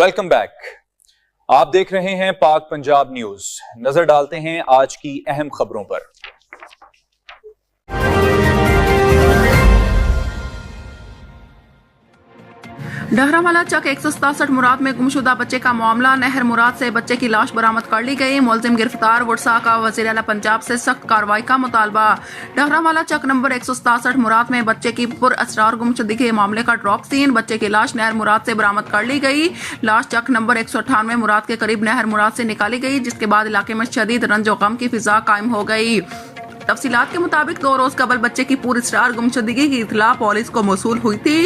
Welcome back. आप देख रहे हैं पाक पंजाब न्यूज। नजर डालते हैं आज की अहम खबरों पर। डहरावाला चक 167 मुराद में गुमशुदा बच्चे का मामला। नहर मुराद से बच्चे की लाश बरामद कर ली गई। मुलजिम गिरफ्तार। वुरसा का वज़ीर आला पंजाब से सख्त कार्रवाई का मुतालबा। डहरावाला चक नंबर 167 मुराद में बच्चे की पुरअसरार गुमशुदगी के मामले का ड्रॉप सीन। बच्चे की लाश नहर मुराद से बरामद कर ली गई। लाश चक नंबर 198 मुराद के करीब नहर मुराद से निकाली गई, जिसके बाद इलाके में शदीद रंजो गम की फिजा कायम हो गई। तफसीलात के मुताबिक 2 रोज कबल बच्चे की पुरअसरार गुमशुदगी की इत्तला पुलिस को मौसूल हुई थी,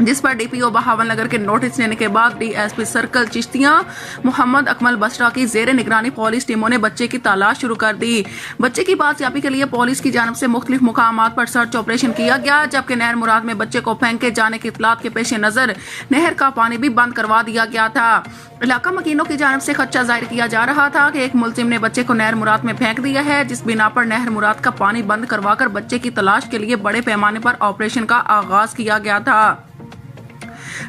जिस पर डीपीओ बहावल नगर के नोटिस लेने के बाद डीएसपी सर्कल चिश्तियां मोहम्मद अकमल बसरा की जेर निगरानी पुलिस टीमों ने बच्चे की तलाश शुरू कर दी। बच्चे की बाजियाबी के लिए पुलिस की जानब से मुख्तलिफ मुकामात पर सर्च ऑपरेशन किया गया, जबकि नहर मुराद में बच्चे को फेंके जाने की इत्तलात के पेश नजर नहर का पानी भी बंद करवा दिया गया था। इलाका मकीनों की जानब से खदशा जाहिर किया जा रहा था कि एक मुलजिम ने बच्चे को नहर मुराद में फेंक दिया है, जिस बिना पर नहर मुराद का पानी बंद करवाकर बच्चे की तलाश के लिए बड़े पैमाने पर ऑपरेशन का आगाज किया गया था।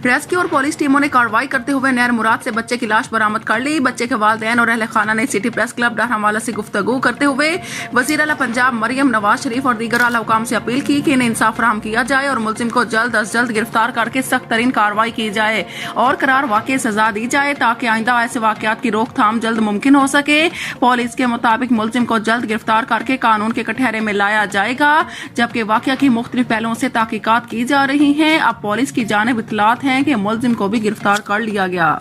रेस्क्यू और पुलिस टीमों ने कार्रवाई करते हुए नहर मुराद से बच्चे की लाश बरामद कर ली। बच्चे के वालिदैन और अहले खाना ने सिटी प्रेस क्लब डहरावाला से गुफ्तगू करते हुए वज़ीर आला पंजाब मरियम नवाज शरीफ और दीगर आला हुकाम से अपील की कि इन्हें इंसाफ फराहम किया जाए और मुलजिम को जल्द अज जल्द गिरफ्तार करके सख्त तरीन कार्रवाई की जाए और करार वाक़ई सजा दी जाए, ताकि आइंदा ऐसे वाक़यात की रोकथाम जल्द मुमकिन हो सके। पुलिस के मुताबिक मुलजिम को जल्द गिरफ्तार करके कानून के कटहरे में लाया जाएगा, जबकि वाक़या की मुख्तलिफ पहलुओं से तहकीकात की जा रही हैं। अब पुलिस की जानिब इत्तलात हैं कि मुलजिम को भी गिरफ्तार कर लिया गया।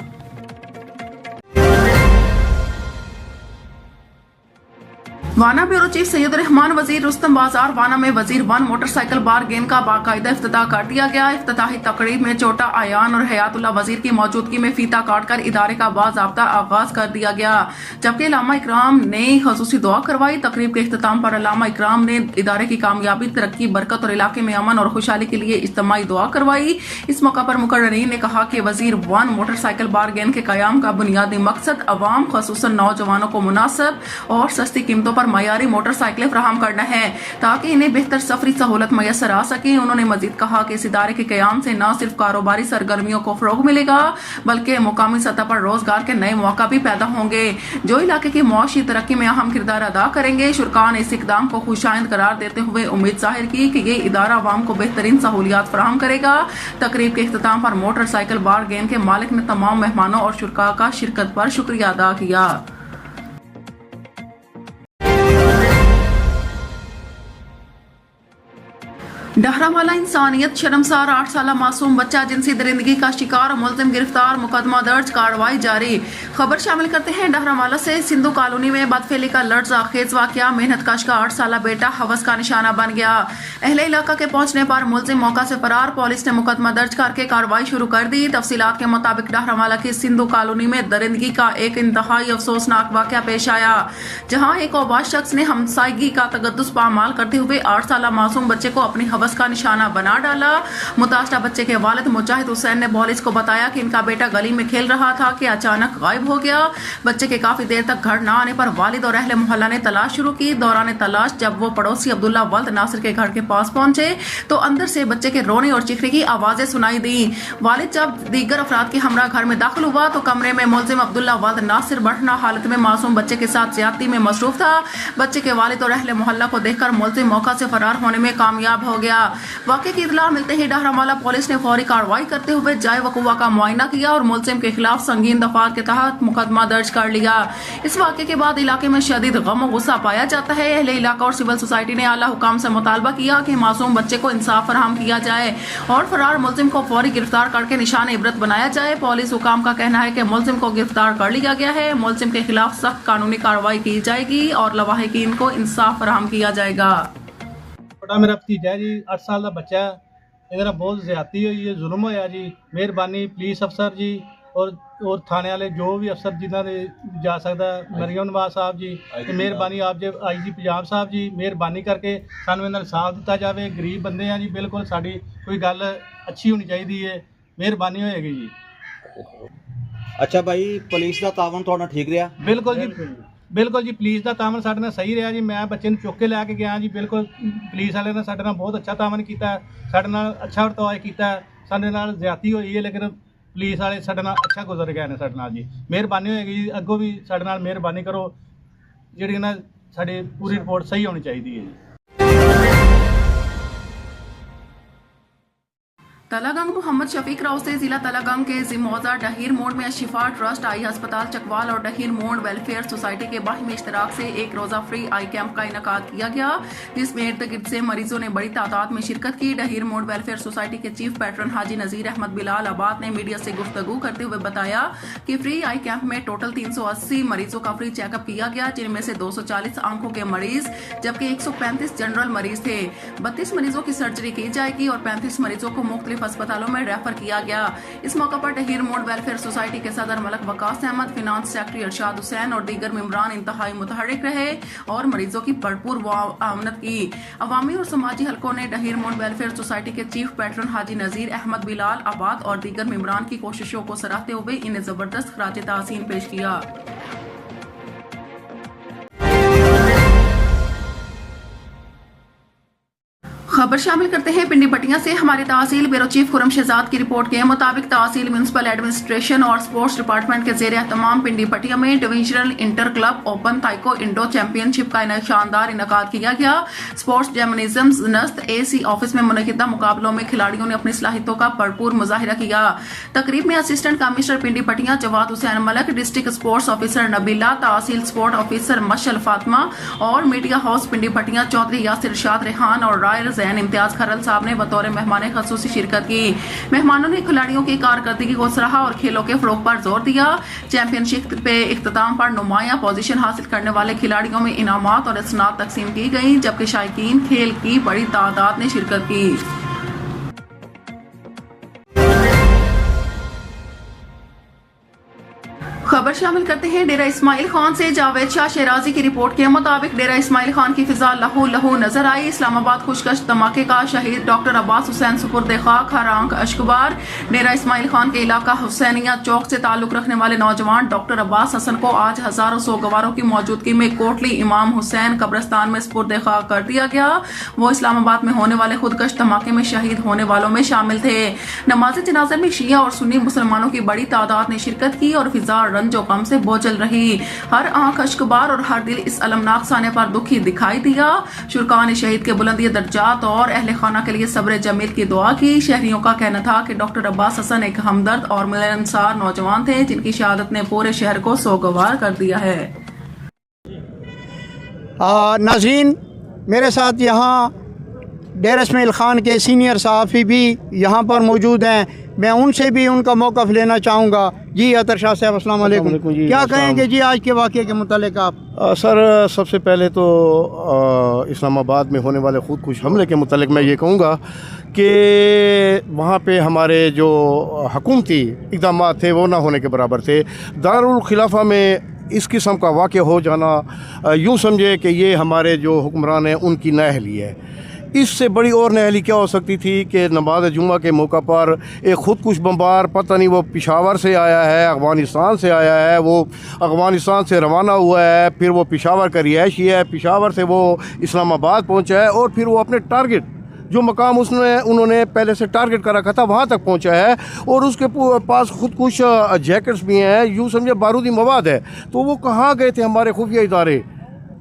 वाना ब्यूरो चीफ सैयद रहमान वजीर रुस्तम बाजार वाना में वजीर 1 मोटरसाइकिल बार गेम का बाकायदा इफ्तिताह कर दिया गया। इफ्तिताही तकरीब में चोटा आयान और हयातुल्ला वजीर की मौजूदगी में फीता काट कर इदारे का बाज़ाब्ता आगाज कर दिया गया, जबकि अल्लामा इकराम ने खसूसी दुआ करवाई। तकरीब के इख्तिताम पर अल्लामा इकराम ने इदारे की कामयाबी, तरक्की, बरकत और इलाके में अमन और खुशहाली के लिए इज्तिमाई दुआ करवाई। इस मौका पर मुकर्ररीन ने कहा कि वजीर 1 मोटरसाइकिल बार गेम के कयाम का बुनियादी मकसद अवाम खसूसन नौजवानों को मुनासिब और सस्ती कीमतों पर मयारी मोटरसाइकिलें फराहम करना है, ताकि इन्हें बेहतर सफरी सहूलत मैसर आ सके। उन्होंने मजीद कहा कि इस इदारे के कयाम से न सिर्फ कारोबारी सरगर्मियों को फरोग मिलेगा, बल्कि मुकामी सतह पर रोजगार के नए मौका भी पैदा होंगे, जो इलाके की मुआशी तरक्की में अहम किरदार अदा करेंगे। शुरका ने इस इकदाम को खुशाइंद करार देते हुए उम्मीद जाहिर की कि ये इदारा अवाम को बेहतरीन सहूलियात फराहम करेगा। तकरीब के इख्तिताम पर मोटरसाइकिल बार गेम के मालिक ने तमाम मेहमानों और शुरका का शिरकत पर शुक्रिया अदा किया। डहरावाला इंसानियत शर्मसार 8 साला मासूम बच्चा जिनसी दरिंदगी का शिकार, मुलजिम गिरफ्तार, मुकदमा दर्ज, कार्रवाई जारी। खबर शामिल करते हैं डहरावाला से। सिंधु कॉलोनी में बदफेली का लर्ज़ाखेज वाकया। मेहनत कश का 8 साला बेटा हवस का निशाना बन गया। अहले इलाका के पहुंचने पर मुलजिम मौका से फरार। पुलिस ने मुकदमा दर्ज करके कार्रवाई शुरू कर दी। तफसीलात के मुताबिक डहरावाला की सिंधु कॉलोनी में दरिंदगी का एक इंतहाई अफसोसनाक वाकया पेश आया, जहाँ एक औबाज शख्स ने हमसायगी का तगद्दुस पामाल करते हुए 8 साला मासूम बच्चे को अपनी बस का निशाना बना डाला। मुतासरा बच्चे के वालिद मुजाहिद हुसैन ने पुलिस को बताया कि इनका बेटा गली में खेल रहा था कि अचानक गायब हो गया। बच्चे के काफी देर तक घर न आने पर वालिद और अहले मोहल्ला ने तलाश शुरू की। दौरान तलाश जब वो पड़ोसी अब्दुल्ला वल्द नासिर के घर के पास पहुंचे तो अंदर से बच्चे के रोने और चीखने की आवाजें सुनाई दी। वालिद जब दीगर अफराद के हमरा घर में दाखिल हुआ तो कमरे में मुलजिम अब्दुल्ला वल्द नासिर बढ़ना हालत में मासूम बच्चे के साथ ज्यादती में मसरूफ था। बच्चे के वालिद और अहले मोहल्ला को देखकर मुलजिम मौका से फरार होने में कामयाब हो गया। वाक़े की इत्तला मिलते ही डहरावाला पुलिस ने फौरी कार्रवाई करते हुए जाए वक़ुआ का मुआयना किया और मुलजिम के खिलाफ संगीन दफात के तहत मुकदमा दर्ज कर लिया। इस वाक़े के बाद इलाके में शदीद गम और गुस्सा पाया जाता है। अहले इलाका और सिविल सोसाइटी ने आला हुकाम से मुतालबा किया कि मासूम बच्चे को इंसाफ फराहम किया जाए और फरार मुलजिम को फौरी गिरफ्तार करके निशान इबरत बनाया जाए। पुलिस हुकाम का कहना है कि मुलजिम को गिरफ्तार कर लिया गया है। मुलजिम के खिलाफ सख्त कानूनी कार्रवाई की जाएगी और लवाहिकीन को इंसाफ फराहम किया जाएगा। मेरा भतीजा जी 8 साल का बच्चा है, इधर बहुत ज्यादती हुई है, जुल्म होया जी। मेहरबानी पुलिस अफसर जी और थाने वाले जो भी अफसर जिन्होंने जा सकता है, मरियम नवाज साहब जी, मेहरबानी आप जो IG पंजाब साहब जी, मेहरबानी करके सानू इन्हां इंसाफ दिता जाए। गरीब बंदे हैं जी, बिल्कुल साड़ी कोई गल अच्छी होनी चाहिए है, मेहरबानी होएगी जी। अच्छा भाई, पुलिस का तावन तुहाडा ठीक रहा? बिल्कुल जी, बिल्कुल जी, पुलिस का तावन साडे नाल सही रहा जी। मैं बच्चे नूं चुक के लैके गया जी, बिल्कुल पुलिस वाले ने साडे नाल बहुत अच्छा तावन किया, साडे नाल अच्छा वर्ताव किया। साडे नाल ज्यादती हुई है लेकिन ਪੁਲਿਸ ਵਾਲੇ ਸਾਡੇ ਨਾਲ ਅੱਛਾ ਗੁਜ਼ਰ ਗਏ ਨੇ ਸਾਡੇ ਨਾਲ ਜੀ। ਮਿਹਰਬਾਨੀ ਹੋਏਗੀ ਜੀ, ਅੱਗੋਂ ਵੀ ਸਾਡੇ ਨਾਲ ਮਿਹਰਬਾਨੀ ਕਰੋ, ਜਿਹੜੀ ਨਾ ਸਾਡੀ ਪੂਰੀ ਰਿਪੋਰਟ ਸਹੀ ਹੋਣੀ ਚਾਹੀਦੀ ਹੈ ਜੀ। तलागंग मोहम्मद शफीक राव से जिला तलागंग के जिमौजा डहीर मोड़ में शिफा ट्रस्ट आई अस्पताल चकवाल और डहीर मोड़ वेलफेयर सोसाइटी के बाहिमी इश्तराक से एक रोजा फ्री आई कैंप का इनकाद किया गया, जिसमें इर्द गिर्द से मरीजों ने बड़ी तादाद में शिरकत की। डहीर मोड़ वेलफेयर सोसाइटी के चीफ पैट्रन हाजी नजीर अहमद बिलाल आबाद ने मीडिया से गुफ्तगू करते हुए बताया कि फ्री आई कैंप में टोटल 380 मरीजों का फ्री चेकअप किया गया, जिनमें से 240 आंखों के मरीज जबकि 135 जनरल मरीज थे। 32 मरीजों की सर्जरी की जाएगी और 35 मरीजों को मुख्तलिफ अस्पतालों में रेफर किया गया। इस मौके पर डहीर मोड़ वेलफेयर सोसाइटी के सदर मलक वकास अहमद, फिनांस सेक्रेटरी अरशाद हुसैन और दीगर मेंबरान इंतहाई मुतहरिक रहे और मरीजों की भरपूर आमदन की। अवामी और समाजी हलकों ने डहीर मोड़ वेलफेयर सोसाइटी के चीफ पैट्रन हाजी नजीर अहमद बिलाल आबाद और दीगर मेंबरान की कोशिशों को सराहते हुए इन्हें जबरदस्त खराज तहसीन पेश किया। खबर शामिल करते हैं पिंडी पटिया से। हमारे तहसील ब्यूरो चीफ खुरम शहजाद की रिपोर्ट के मुताबिक तहसील म्यूनसिपल एडमिनिस्ट्रेशन और स्पोर्ट्स डिपार्टमेंट के जेर एहतमाम पिंडी पटिया में divisional inter club open taekwondo championship का शानदार इनकाद किया गया। स्पोर्ट्स जिम्नेजियम नस्त AC ऑफिस में मुनकिदा मुकाबलों में खिलाड़ियों ने अपनी सलाहियतों का भरपूर मुजाहिरा किया। तकरीब में असिस्टेंट कमिश्नर पिंडी पटिया Jawad Hussain Malik, district sports officer Nabeela, तहसील स्पोर्ट ऑफिसर मशल फातिमा और मीडिया हाउस पिंडी पटिया चौधरी यासिर इरशाद रेहान और राय जैन इम्तियाज खरल साहब ने बतौर मेहमान खसूसी शिरकत की। मेहमानों ने खिलाड़ियों की कारकर्दगी को सराहा और खेलों के फरोग पर जोर दिया। चैंपियनशिप पे इख्तिताम पर नुमाया पोजीशन हासिल करने वाले खिलाड़ियों में इनामात और इसनाद तकसीम की गई, जबकि शायकीन खेल की बड़ी तादाद ने शिरकत की। खबर शामिल करते हैं डेरा इस्माइल खान से। जावेद शाह शहराजी की रिपोर्ट के मुताबिक डेरा इस्माइल खान की फिजा लहू लहू नजर आई। इस्लामाबाद खुशकश धमाके का शहीद डॉक्टर अब्बास हुसैन सुपुर्द खाक, हर आंख अश्कबार। डेरा इस्माइल खान के इलाका हुसैनिया चौक से ताल्लुक रखने वाले नौजवान डॉक्टर अब्बास हसन को आज हजारों सोगवारों की मौजूदगी में कोटली इमाम हुसैन कब्रिस्तान में सुपुर्द खाक कर दिया गया। वो इस्लामाबाद में होने वाले खुदकश धमाके में शहीद होने वालों में शामिल थे। नमाज जनाजा में शिया और सुन्नी मुसलमानों की बड़ी तादाद ने शिरकत की और फिजा रंजो गम से बोझल रही। हर आंख अश्कबार और हर दिल इस अलमनाक साने पर दुखी दिखाई दिया। शुरकान शहीद के बुलंदी दर्जात और अहले खाना के लिए सब्र जमील की दुआ की। शहरियों का कहना था कि डॉक्टर अब्बास हसन एक हमदर्द और मिलनसार नौजवान थे, जिनकी शहादत ने पूरे शहर को सोगवार कर दिया है। नाज़रीन, मेरे साथ यहाँ डेरा इस्माइल खान के सीनियर सहाफ़ी भी यहाँ पर मौजूद हैं। मैं उनसे भी उनका मौक़िफ़ लेना चाहूँगा। जी अतर शाह साहब, अस्सलाम वालेकुम। क्या कहेंगे जी आज के वाक़े के मुतालिक आप? सर, सबसे पहले तो इस्लामाबाद में होने वाले खुदकुश हमले के मुतालिक मैं ये कहूँगा कि वहाँ पे हमारे जो हुकूमती इक़दाम थे वो ना होने के बराबर थे। दारुल खिलाफा में इस किस्म का वाक़या हो जाना, यूँ समझे कि ये हमारे जो हुक्मरान हैं उनकी नाअहली है। इससे बड़ी और नाअहली क्या हो सकती थी कि नमाज जुम्मा के मौका पर एक खुदकुश बम्बार, पता नहीं वो पेशावर से आया है, अफ़गानिस्तान से आया है, वो अफ़गानिस्तान से रवाना हुआ है, फिर वो पेशावर का रिहायशी है, पेशावर से वो इस्लामाबाद पहुंचा है और फिर वो अपने टारगेट जो मकाम उन्होंने पहले से टारगेट कर रखा था वहाँ तक पहुँचा है और उसके पास खुद कुछ जैकेट्स भी हैं, यूँ समझे बारूदी मवाद है। तो वो कहाँ गए थे हमारे खुफिया इदारे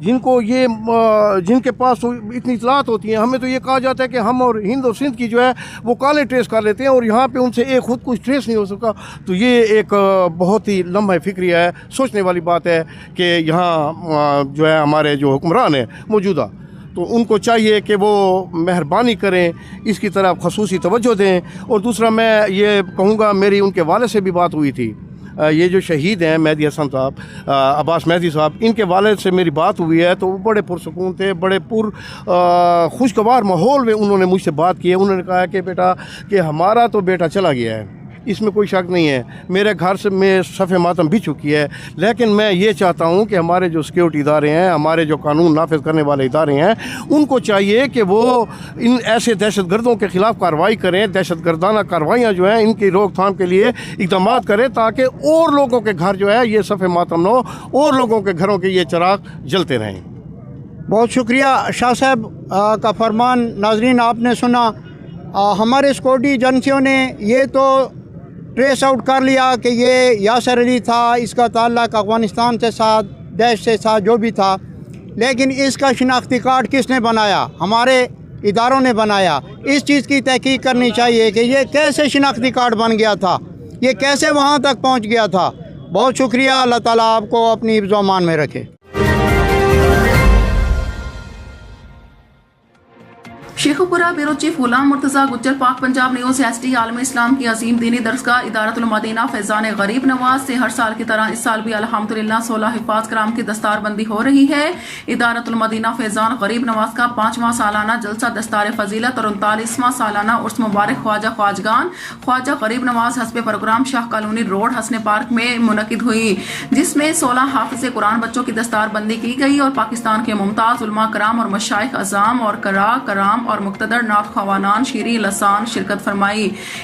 जिनके पास तो इतनी इतलात होती हैं? हमें तो ये कहा जाता है कि हम और हिंद और सिंध की जो है वो काले ट्रेस कर लेते हैं और यहाँ पे उनसे एक खुद कुछ ट्रेस नहीं हो सका। तो ये एक बहुत ही लम्हा फिक्रिया है, सोचने वाली बात है कि यहाँ जो है हमारे जो हुक्मरान हैं मौजूदा, तो उनको चाहिए कि वो मेहरबानी करें, इसकी तरफ खसूसी तवज्जो दें। और दूसरा मैं ये कहूँगा, मेरी उनके वाले से भी बात हुई थी, ये जो शहीद हैं मेहदी हसन साहब, अब्बास मेहदी साहब, इनके वालिद से मेरी बात हुई है तो वो बड़े पुरसकून थे, बड़े खुशगवार माहौल में उन्होंने मुझसे बात की है। उन्होंने कहा कि बेटा कि हमारा तो बेटा चला गया है, इसमें कोई शक नहीं है, मेरे घर से में सफ़े मातम भी चुकी है, लेकिन मैं ये चाहता हूँ कि हमारे जो सिक्योरिटी इदारे हैं, हमारे जो कानून नाफिज करने वाले इदारे हैं, उनको चाहिए कि वो इन ऐसे दहशत गर्दों के ख़िलाफ़ कार्रवाई करें, दहशत गर्दाना कार्रवाइयाँ जो हैं इनकी रोकथाम के लिए इक़दाम करें, ताकि और लोगों के घर जो है ये सफ़े मातम न हो और लोगों के घरों के ये चिराग जलते रहें। बहुत शुक्रिया शाह साहब का फरमान। नाजरीन, आपने सुना, हमारे सिक्योरिटी एजेंसियों ने ये तो ट्रेस आउट कर लिया कि ये यासर अली था, इसका ताल्लुक अफ़गानिस्तान के साथ, देश के साथ जो भी था, लेकिन इसका शिनाख्ती कार्ड किसने बनाया? हमारे इदारों ने बनाया। इस चीज़ की तहकीक करनी चाहिए कि ये कैसे शिनाख्ती कार्ड बन गया था, ये कैसे वहाँ तक पहुँच गया था। बहुत शुक्रिया, अल्लाह ताला आपको अपनी हिफ्ज़ व अमान में रखे। शेखुपुरा ब्यूरो चीफ गुलाम मुर्तजा गुज्जर पाक पंजाब न्यूज SD आलम इस्लाम की अजीम दीनी दरसगाह इदारतुल मदीना फैज़ान गरीब नवाज से हर साल की तरह इस साल भी अल्हम्दुलिल्लाह 16 हिफाज कराम की दस्तारबंदी हो रही है। इदारतुल मदीना फैज़ान गरीब नवाज का 5वां सालाना जलसा दस्तार फजीलत और 39वां सालाना उर्स मुबारक ख्वाजा ख्वाजगान ख्वाजा गरीब नवाज हस्बे प्रोग्राम शाह कॉलोनी रोड हसने पार्क में मुनक़िद हुई, जिसमें 16 हाफिज़ कुरान बच्चों की दस्तारबंदी की गई और पाकिस्तान के मुमताज़ उलमा कराम और मशाइख अज़ाम और कराम और मुक्तदर नात ख़वानान शीरी लसान शिरकत फरमाई।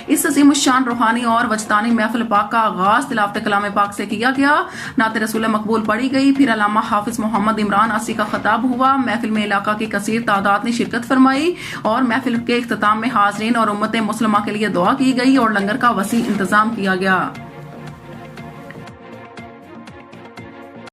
इस अज़ीम शान रूहानी और वजदानी महफिल पाक का आगाज़ तिलावत कलाम पाक से किया गया। नात रसूल मकबूल पढ़ी गई, फिर अल्लामा हाफिज मोहम्मद इमरान आसी का खिताब हुआ। महफिल में इलाका की कसीर तादाद ने शिरकत फरमाई और महफिल के इख्तिताम में हाज़रीन और उम्मत मुस्लिमा के लिए दुआ की गई और लंगर का वसी इंतजाम किया गया।